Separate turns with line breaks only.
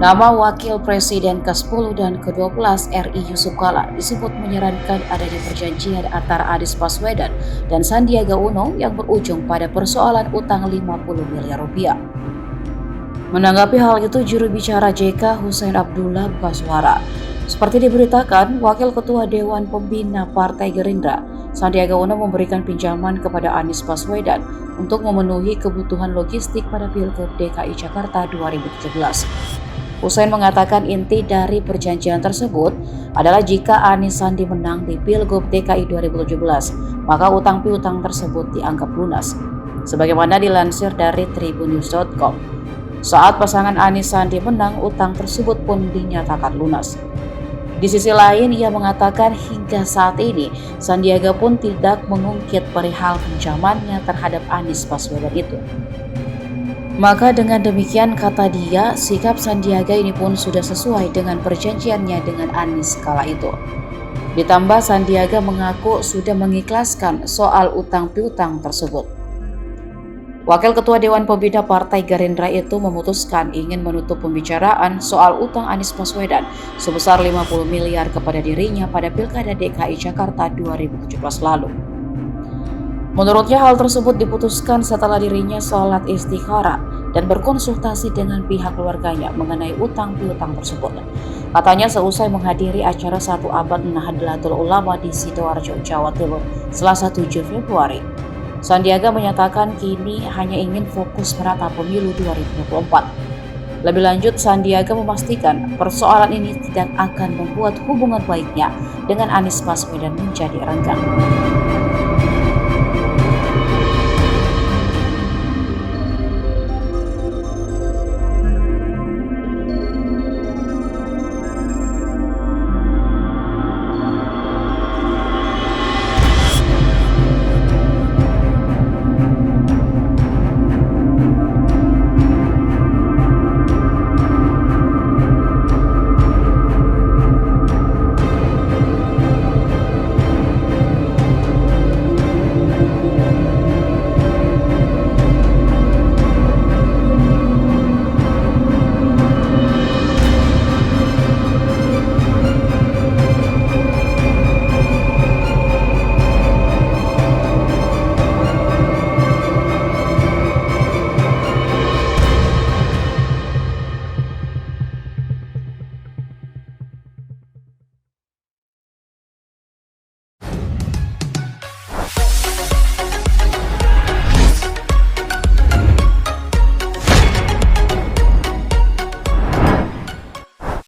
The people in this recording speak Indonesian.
Nama Wakil Presiden ke-10 dan ke-12 RI Yusuf Kala disebut menyarankan adanya perjanjian antara Anies Baswedan dan Sandiaga Uno yang berujung pada persoalan utang 50 miliar rupiah. Menanggapi hal itu, juru bicara JK Hussein Abdullah buka suara. Seperti diberitakan, Wakil Ketua Dewan Pembina Partai Gerindra, Sandiaga Uno memberikan pinjaman kepada Anies Baswedan untuk memenuhi kebutuhan logistik pada Pilgub DKI Jakarta 2017. Hussein mengatakan inti dari perjanjian tersebut adalah jika Anies Sandi menang di Pilgub DKI 2017, maka utang piutang tersebut dianggap lunas. Sebagaimana dilansir dari tribunnews.com, saat pasangan Anies Sandi menang, utang tersebut pun dinyatakan lunas. Di sisi lain, ia mengatakan hingga saat ini Sandiaga pun tidak mengungkit perihal pinjamannya terhadap Anies Baswedan itu. Maka dengan demikian, kata dia, sikap Sandiaga ini pun sudah sesuai dengan perjanjiannya dengan Anies kala itu. Ditambah Sandiaga mengaku sudah mengikhlaskan soal utang piutang tersebut. Wakil Ketua Dewan Pembina Partai Gerindra itu memutuskan ingin menutup pembicaraan soal utang Anies Baswedan sebesar 50 miliar kepada dirinya pada Pilkada DKI Jakarta 2017 lalu. Menurutnya hal tersebut diputuskan setelah dirinya sholat istikharah dan berkonsultasi dengan pihak keluarganya mengenai utang piutang tersebut. Katanya seusai menghadiri acara 1 abad Nahdlatul Ulama di Sidoarjo, Jawa Timur, Selasa 7 Februari. Sandiaga menyatakan kini hanya ingin fokus menatap pemilu 2024. Lebih lanjut, Sandiaga memastikan persoalan ini tidak akan membuat hubungan baiknya dengan Anies Baswedan menjadi renggang.